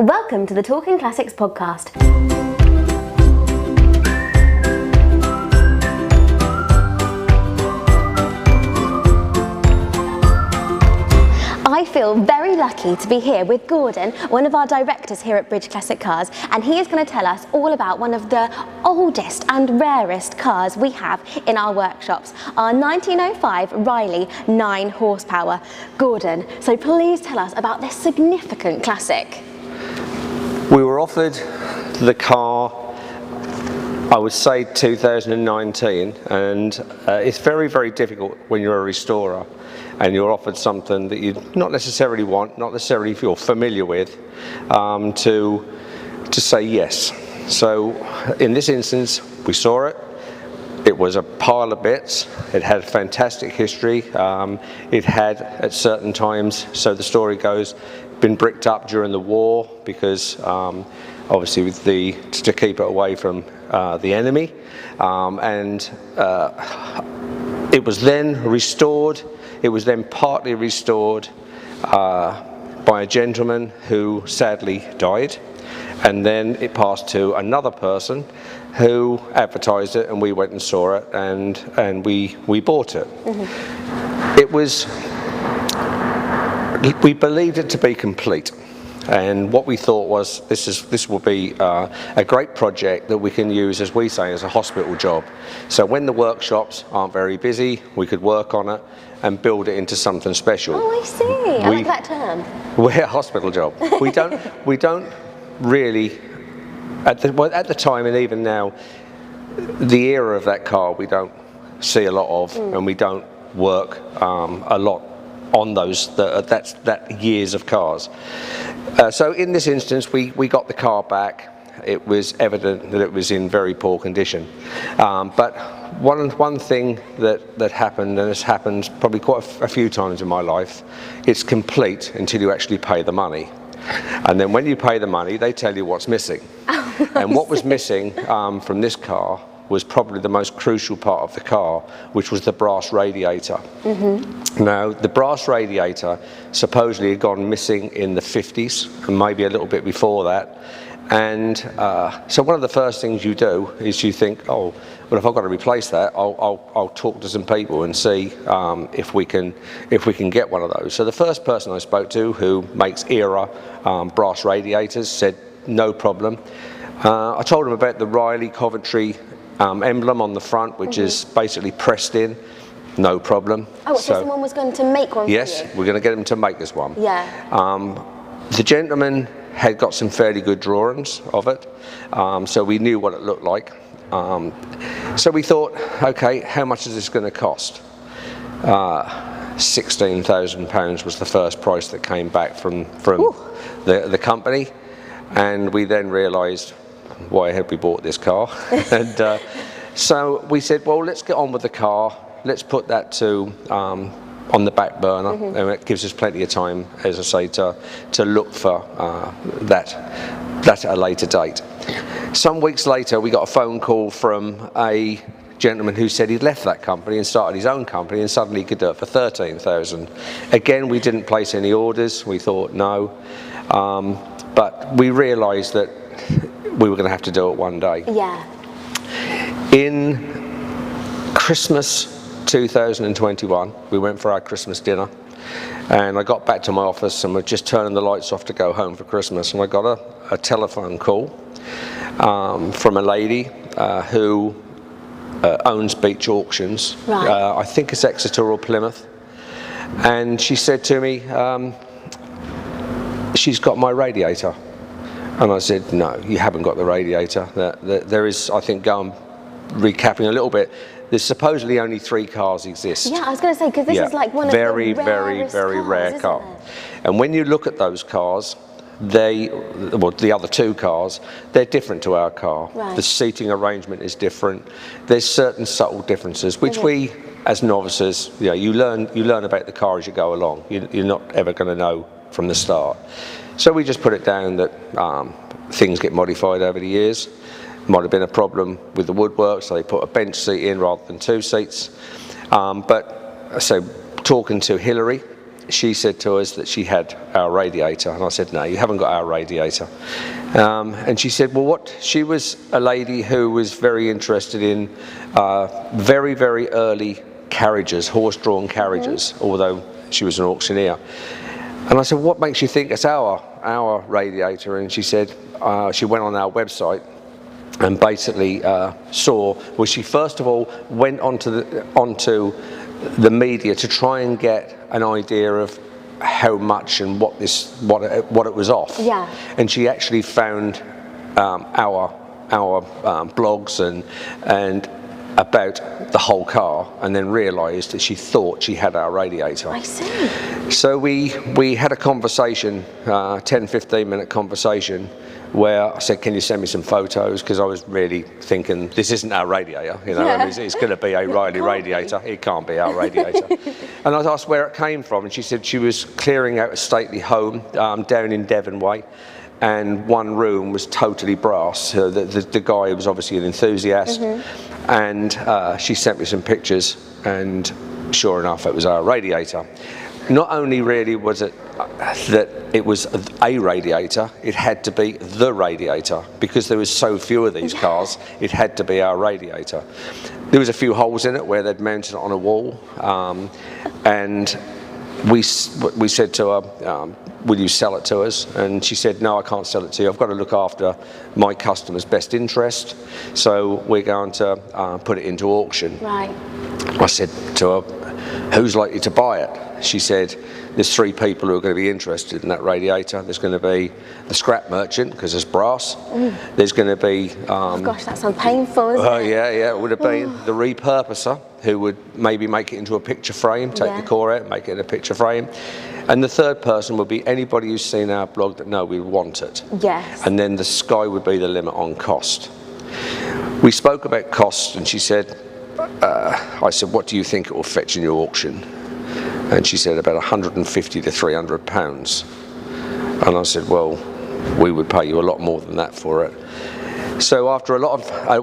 Welcome to the Talking Classics podcast. I feel very lucky to be here with Gordon, one of our directors here at Bridge Classic Cars, and he is going to tell us all about one of the oldest and rarest cars we have in our workshops, our 1905 Riley 9 horsepower. Gordon, so please tell us about this significant classic. We were offered the car, I would say 2019, and it's very, very difficult when you're a restorer and you're offered something that you not necessarily want, not necessarily feel familiar with, to say yes. So in this instance, we saw it. It was a pile of bits. It had fantastic history. It had, at certain times, so the story goes, been bricked up during the war because obviously with to keep it away from the enemy, and it was then restored. It was then partly restored by a gentleman who sadly died, and then it passed to another person who advertised it, and we went and saw it, and we bought it. Mm-hmm. It was, we believed it to be complete, and what we thought was this will be a great project that we can use, as we say, as a hospital job. So when the workshops aren't very busy, we could work on it and build it into something special. Oh, I see. I like that term. We're a hospital job. We don't really, at the time and even now, the era of that car we don't see a lot of, and we don't work a lot on those that years of cars. So in this instance, we got the car back. It was evident that it was in very poor condition, but one thing that happened, and has happened probably quite a few times in my life, it's complete until you actually pay the money, and then when you pay the money, they tell you what's missing. And what was missing from this car was probably the most crucial part of the car, which was the brass radiator. Mm-hmm. Now, the brass radiator supposedly had gone missing in the 50s, and maybe a little bit before that. And so one of the first things you do is you think, oh, well, if I've got to replace that, I'll talk to some people and see if we can get one of those. So the first person I spoke to, who makes era brass radiators, said no problem. I told him about the Riley Coventry emblem on the front, which is basically pressed in. No problem. Oh, so someone was going to make one for you? Yes, we're going to get him to make us one. Yeah. The gentleman had got some fairly good drawings of it, so we knew what it looked like. So we thought, okay, how much is this going to cost? £16,000 was the first price that came back from the company, and we then realised, why had we bought this car? And so we said, well, let's get on with the car. Let's put that on the back burner, and it gives us plenty of time, as I say, to look for that at a later date. Some weeks later, we got a phone call from a gentleman who said he'd left that company and started his own company, and suddenly he could do it for $13,000. Again, we didn't place any orders. We thought no, but we realised that we were going to have to do it one day. Yeah. In Christmas 2021, we went for our Christmas dinner, and I got back to my office and we're just turning the lights off to go home for Christmas, and I got a telephone call from a lady who owns Beach Auctions. Right. I think it's Exeter or Plymouth, and she said to me, she's got my radiator. And I said, no, you haven't got the radiator. There is, I think, recapping a little bit, there's supposedly only 3 cars exist. Yeah, I was going to say, because this is like one of the very, very rare car. And when you look at those cars, the other 2 cars, they're different to our car. Right. The seating arrangement is different. There's certain subtle differences, which we, as novices, you learn about the car as you go along. You're not ever going to know from the start. So we just put it down that things get modified over the years. Might have been a problem with the woodwork, so they put a bench seat in rather than 2 seats. But so talking to Hillary, she said to us that she had our radiator, and I said, no, you haven't got our radiator. And she said, well, she was a lady who was very interested in very, very early carriages, horse-drawn carriages, although she was an auctioneer. And I said, what makes you think it's our radiator? And she said, she went on our website and basically saw, well, she first of all went onto the media to try and get an idea of how much and what it was off. Yeah. And she actually found our blogs and about the whole car, and then realised that she thought she had our radiator. I see. So we had a conversation, 10-15 minute conversation, where I said, can you send me some photos? Because I was really thinking, this isn't our radiator, you know, Yeah. and it's going to be a Riley radiator. It can't be our radiator. And I asked where it came from, and she said she was clearing out a stately home down in Devon Way, and one room was totally brass. The guy was obviously an enthusiast, and she sent me some pictures, and sure enough, it was our radiator. Not only really was it that it was a radiator, it had to be the radiator, because there was so few of these cars. It had to be our radiator. There was a few holes in it where they'd mounted it on a wall, and we said to her, will you sell it to us? And she said, no, I can't sell it to you. I've got to look after my customer's best interest, so we're going to put it into auction. Right. I said to her, who's likely to buy it? She said, there's 3 people who are going to be interested in that radiator. There's going to be the scrap merchant, because it's brass. There's going to be... oh gosh, that sounds painful, isn't it? Yeah, it would have been the repurposer, who would maybe make it into a picture frame, take the core out, make it in a picture frame. And the third person would be anybody who's seen our blog that, no, we want it. Yes. And then the sky would be the limit on cost. We spoke about cost, and she said, I said, what do you think it will fetch in your auction? And she said, about 150 to 300 pounds. And I said, well, we would pay you a lot more than that for it. So after it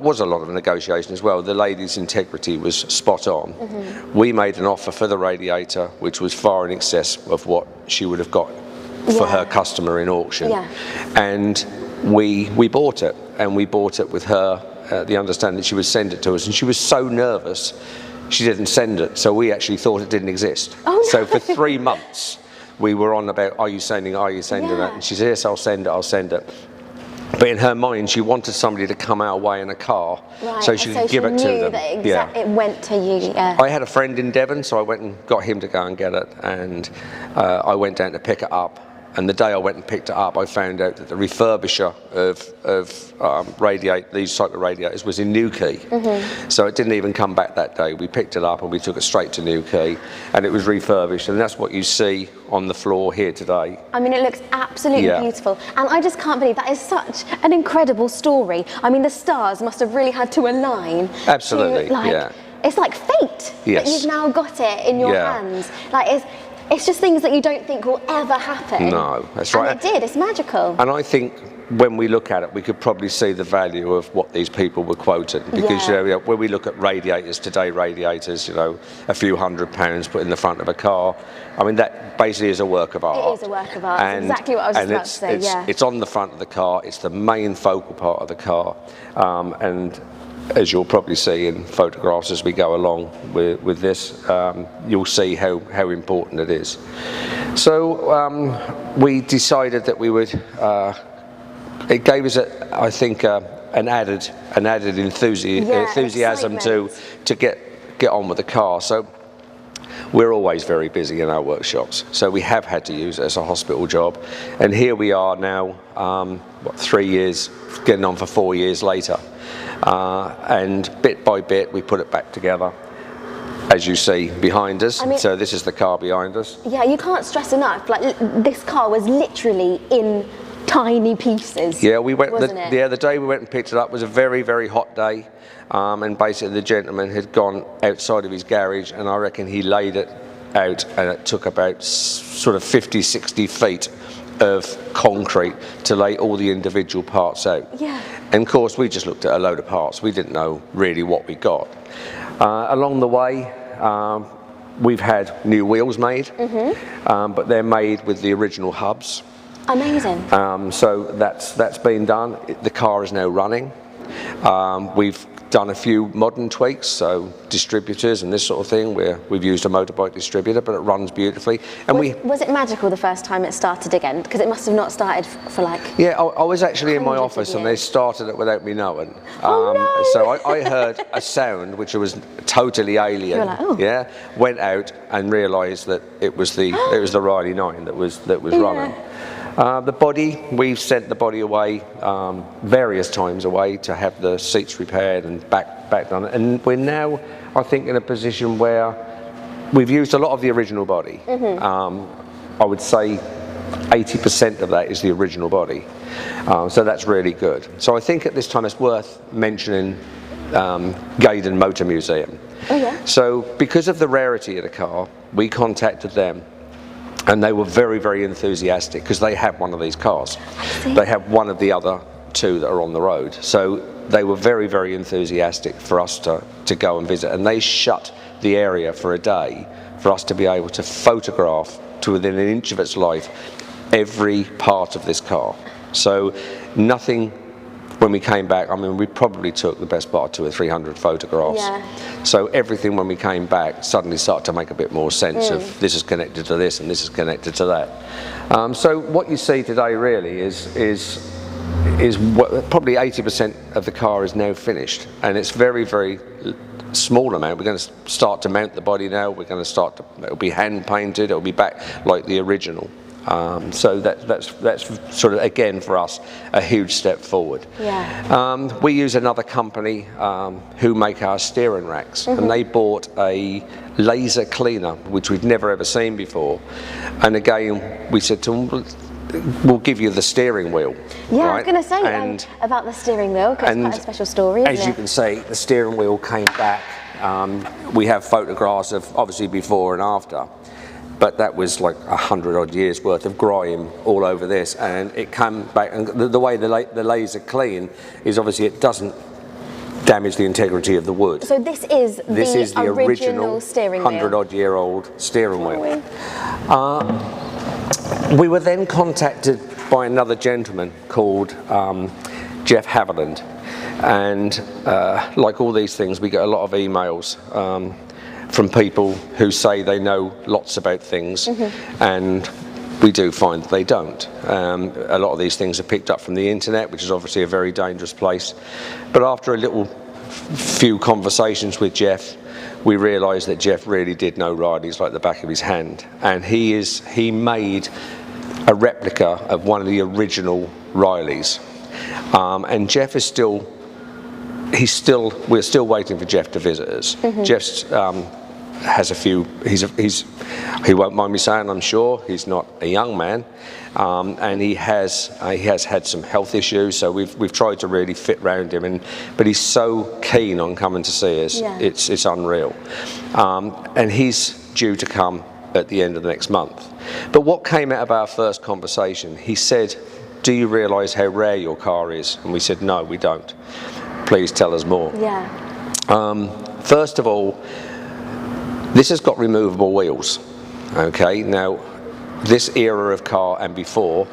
was a lot of negotiation as well. The lady's integrity was spot on. We made an offer for the radiator, which was far in excess of what she would have got for her customer in auction. And we bought it, and we bought it with her the understanding that she would send it to us. And she was so nervous, she didn't send it. So we actually thought it didn't exist. Oh, no. So for 3 months, we were on about, are you sending it? And she said, yes, I'll send it. But in her mind, she wanted somebody to come our way in a car, so she could give it to them. That it went to you. I had a friend in Devon, so I went and got him to go and get it, and I went down to pick it up. And the day I went and picked it up, I found out that the refurbisher of these type of radiators was in Newquay. So it didn't even come back that day. We picked it up and we took it straight to Newquay, and it was refurbished. And that's what you see on the floor here today. I mean, it looks absolutely beautiful. And I just can't believe that is such an incredible story. I mean, the stars must have really had to align. Absolutely, It's like fate that you've now got it in your hands. Like, it's just things that you don't think will ever happen. No, that's right. And it did. It's magical. And I think when we look at it, we could probably see the value of what these people were quoting. Because when we look at radiators today, a few £100 put in the front of a car, I mean, that basically is a work of art. It is a work of art. That's exactly what I was just about to say. It's on the front of the car. It's the main focal part of the car, and as you'll probably see in photographs as we go along with this, you'll see how important it is. So we decided that we would, it gave us, I think, an added enthusiasm to get on with the car. So we're always very busy in our workshops, so we have had to use it as a hospital job. And here we are now, 3 years, getting on for 4 years later. And bit by bit, we put it back together, as you see behind us. So this is the car behind us. Yeah, you can't stress enough. Like, this car was literally in tiny pieces. Yeah, we went. Wasn't it? The day we went and picked it up was a very, very hot day, and basically the gentleman had gone outside of his garage, and I reckon he laid it out, and it took about sort of 50, 60 feet of concrete to lay all the individual parts out. Yeah. And of course, we just looked at a load of parts. We didn't know really what we got. Along the way, we've had new wheels made, but they're made with the original hubs. Amazing. So that's been done. The car is now running. We've done a few modern tweaks, so distributors and this sort of thing, where we've used a motorbike distributor, but it runs beautifully. And was it magical the first time it started again? Because it must have not started for like... Yeah, I was actually in my hundreds of office and they years. started it without me knowing. Oh, no. So I heard a sound which was totally alien. You were like, oh. Yeah, went out and realised that it was the Riley 9 that was running. The body, we've sent the body away various times away to have the seats repaired and back done. And we're now, I think, in a position where we've used a lot of the original body. I would say 80% of that is the original body. So that's really good. So I think at this time it's worth mentioning Gaydon Motor Museum. Oh, yeah. So because of the rarity of the car, we contacted them. And they were very, very enthusiastic because they have one of these cars. They have one of the other two that are on the road. So they were very, very enthusiastic for us to go and visit. And they shut the area for a day for us to be able to photograph to within an inch of its life every part of this car. So nothing, when we came back, I mean, we probably took the best part of 200 or 300 photographs. Yeah. So everything when we came back suddenly started to make a bit more sense of this is connected to this and this is connected to that. So what you see today really is probably 80% of the car is now finished, and it's very, very small amount. We're going to start to mount the body now. We're going to start to, it'll be hand painted. It'll be back like the original. So that's sort of, again, for us, a huge step forward. Yeah. We use another company who make our steering racks, and they bought a laser cleaner, which we'd never ever seen before. And again, we said to them, we'll give you the steering wheel. Yeah, right? I was going to say about the steering wheel, because it's quite a special story, isn't as you can see, the steering wheel came back. We have photographs of obviously before and after. But that was like 100 odd years worth of grime all over this, and it came back. And the way the laser clean is obviously it doesn't damage the integrity of the wood. So this is the original steering wheel. 100 odd year old steering wheel. We were then contacted by another gentleman called Jeff Haviland, and like all these things, we get a lot of emails. From people who say they know lots about things, and we do find that they don't. A lot of these things are picked up from the internet, which is obviously a very dangerous place. But after a few conversations with Jeff, we realised that Jeff really did know Rileys like the back of his hand, and he made a replica of one of the original Rileys. And Jeff is we're still waiting for Jeff to visit us. Jeff's has a few, he won't mind me saying, I'm sure, he's not a young man, and he has had some health issues, so we've tried to really fit round him, but he's so keen on coming to see us, it's unreal. And he's due to come at the end of the next month. But what came out of our first conversation, he said, do you realise how rare your car is? And we said, no, we don't. Please tell us more. Yeah. First of all, this has got removable wheels. Okay, now this era of car and before,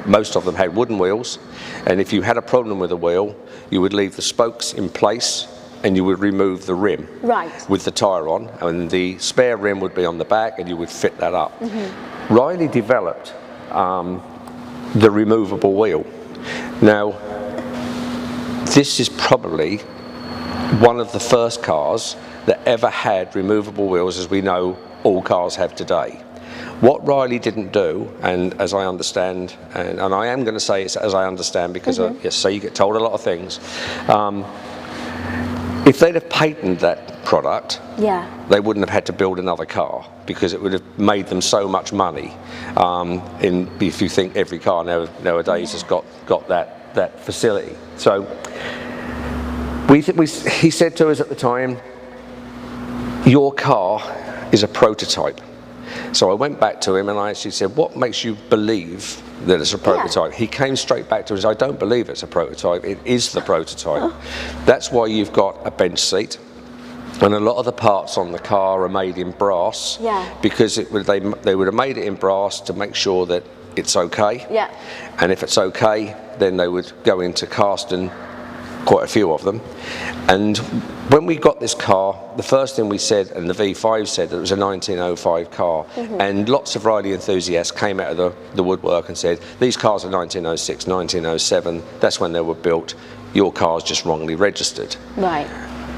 most of them had wooden wheels, and if you had a problem with a wheel, you would leave the spokes in place and you would remove the rim with the tyre on, and the spare rim would be on the back and you would fit that up. Riley developed the removable wheel. Now, this is probably one of the first cars that ever had removable wheels, as we know all cars have today. What Riley didn't do, and as I understand, and I am going to say it's as I understand because yes, so you get told a lot of things. If they'd have patented that product, they wouldn't have had to build another car, because it would have made them so much money. If you think every car nowadays has got that facility. So he said to us at the time, your car is a prototype. So I went back to him and I actually said, what makes you believe that it's a prototype? He came straight back to us, I don't believe it's a prototype, it is the prototype. That's why you've got a bench seat, And a lot of the parts on the car are made in brass, because they would have made it in brass to make sure that it's okay. Yeah. And if it's okay, then they would go into casting, quite a few of them. And when we got this car, the first thing we said, and the V5 said, that it was a 1905 car. And lots of Riley enthusiasts came out of the woodwork and said, these cars are 1906, 1907, that's when they were built. Your car's just wrongly registered. Right.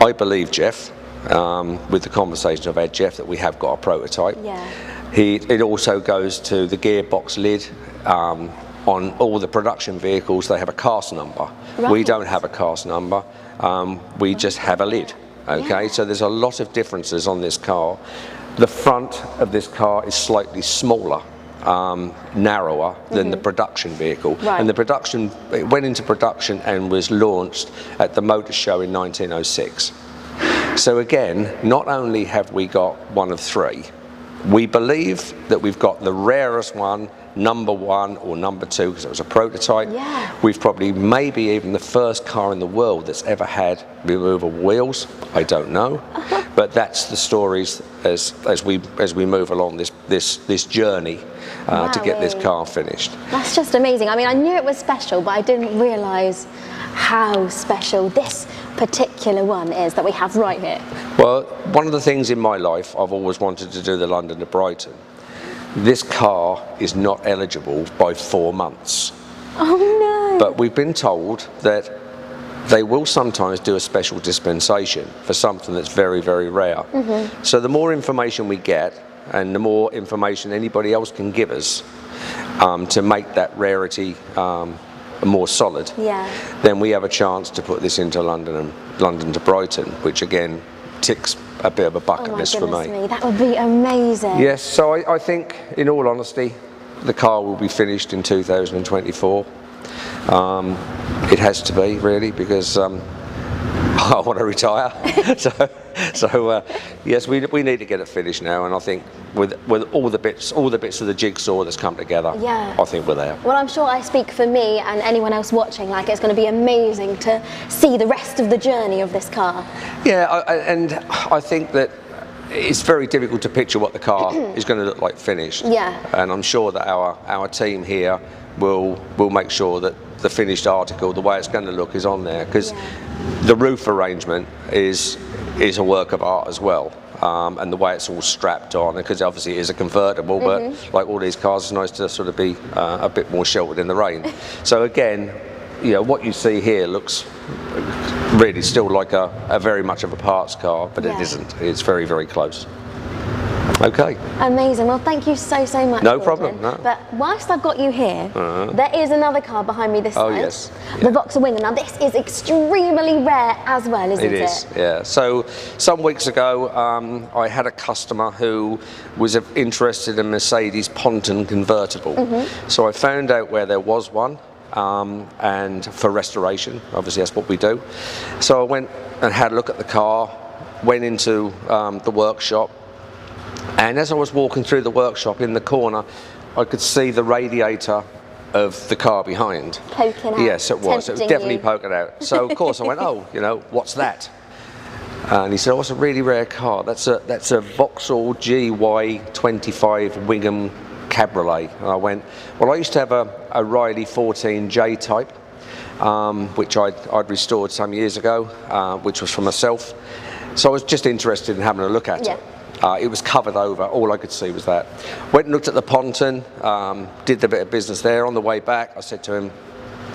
I believe Jeff, with the conversation I've had, Jeff, that we have got a prototype. Yeah. It also goes to the gearbox lid. On all the production vehicles, they have a cast number. Right. We don't have a cast number. We just have a lid. Okay, so there's a lot of differences on this car. The front of this car is slightly smaller, narrower than the production vehicle. Right. And it went into production and was launched at the Motor Show in 1906. So again, not only have we got one of three, we believe that we've got the rarest one, number one or number two, because it was a prototype. Yeah. We've probably maybe even the first car in the world that's ever had removable wheels. I don't know, but that's the stories as we move along this journey to get this car finished. That's just amazing. I mean, I knew it was special, but I didn't realise how special this particular one is that we have right here. Well, one of the things in my life, I've always wanted to do the London to Brighton. This car is not eligible by 4 months. Oh no! But we've been told that they will sometimes do a special dispensation for something that's very, very rare. So the more information we get, and the more information anybody else can give us to make that rarity more solid, then we have a chance to put this into London to Brighton, which again ticks a bit of a bucket list for me. That would be amazing. Yes, so I think, in all honesty, the car will be finished in 2024. It has to be, really, because I want to retire. so yes, we need to get it finished now, and I think with all the bits of the jigsaw that's come together, I think we're there. Well, I'm sure I speak for me and anyone else watching, like it's going to be amazing to see the rest of the journey of this car. Yeah, and I think that it's very difficult to picture what the car is going to look like finished. Yeah. And I'm sure that our team here will make sure that the finished article, the way it's going to look, is on there, because the roof arrangement is a work of art as well, and the way it's all strapped on, because obviously it is a convertible, but like all these cars, it's nice to sort of be a bit more sheltered in the rain. So again, you know, what you see here looks really still like a very much of a parts car, but it isn't. It's very, very close. Okay. Amazing. Well, thank you so much. No Gordon. problem. No. But whilst I've got you here, there is another car behind me this side. Oh yes. The Vauxhall Wingham. Now this is extremely rare as well, isn't it? It is. Yeah. So some weeks ago, I had a customer who was interested in a Mercedes Ponton convertible. So I found out where there was one. And for restoration, obviously that's what we do. So I went and had a look at the car, went into the workshop, and as I was walking through the workshop, in the corner I could see the radiator of the car behind. Poking out. Yes, it was. It was definitely poking out. So of course I went, oh, you know, what's that? And he said, oh, it's a really rare car. That's a Vauxhall GY25 Wingham Carbiolet. And I went, well, I used to have a Riley 14J type, which I'd restored some years ago, which was for myself. So I was just interested in having a look at it. It was covered over, all I could see was that. Went and looked at the Ponton, did the bit of business there. On the way back, I said to him,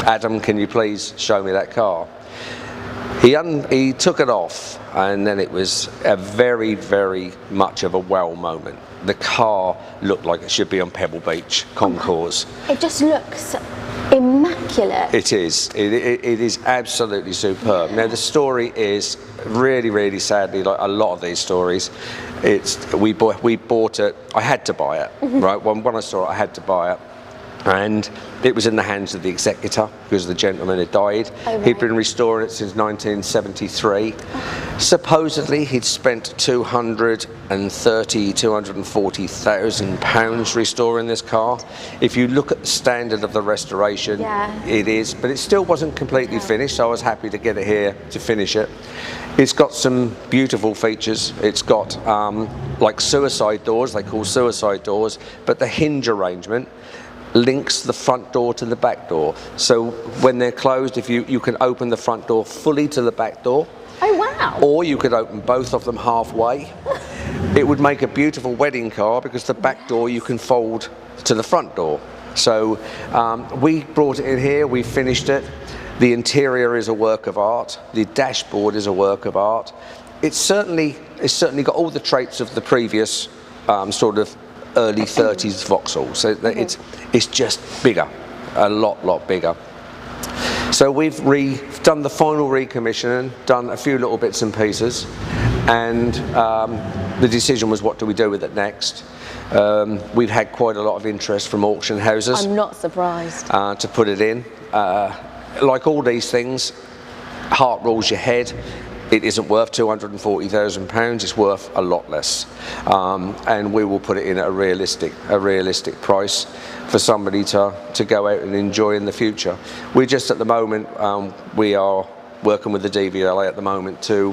Adam, can you please show me that car? He took it off, and then it was a very, very much of a wow moment. The car looked like it should be on Pebble Beach Concourse. It just looks immaculate. It is. It is absolutely superb. Now the story is really, really sadly, like a lot of these stories, we bought it. I had to buy it, right? When I saw it, I had to buy it. and it was in the hands of the executor because the gentleman had died. Oh, right. He'd been restoring it since 1973. Supposedly he'd spent £240,000 restoring this car. If you look at the standard of the restoration, it is, but it still wasn't completely finished, so I was happy to get it here to finish it. It's got some beautiful features. It's got like suicide doors, they call suicide doors, but the hinge arrangement links the front door to the back door. So when they're closed, if you can open the front door fully to the back door. Oh wow. Or you could open both of them halfway. It would make a beautiful wedding car because the back door you can fold to the front door. So we brought it in here, we finished it. The interior is a work of art. The dashboard is a work of art. It's certainly got all the traits of the previous sort of early 30s Vauxhall. So it's just bigger, a lot bigger. So we've done the final recommissioning, done a few little bits and pieces, and the decision was, what do we do with it next? We've had quite a lot of interest from auction houses. I'm not surprised. To put it in. Like all these things, heart rules your head. It isn't worth £240,000, it's worth a lot less. And we will put it in at a realistic price for somebody to go out and enjoy in the future. We're just at the moment, we are working with the DVLA at the moment to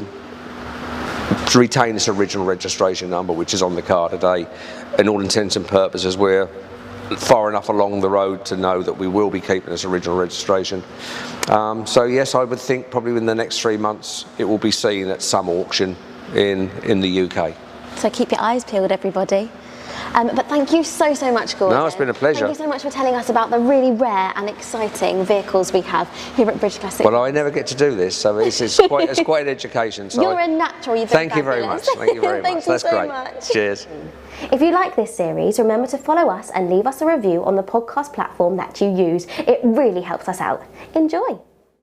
retain this original registration number, which is on the car today. In all intents and purposes, we're far enough along the road to know that we will be keeping this original registration. So yes, I would think probably within the next 3 months it will be seen at some auction in the UK. So keep your eyes peeled, everybody. But thank you so much, Gordon. No, it's been a pleasure. Thank you so much for telling us about the really rare and exciting vehicles we have here at Bridge Classic. Well, I never get to do this, so it's quite an education. So you're a natural. You've thank you very much. Thank you very much. Thank you That's so great. much. Cheers. If you like this series, remember to follow us and leave us a review on the podcast platform that you use. It really helps us out. Enjoy.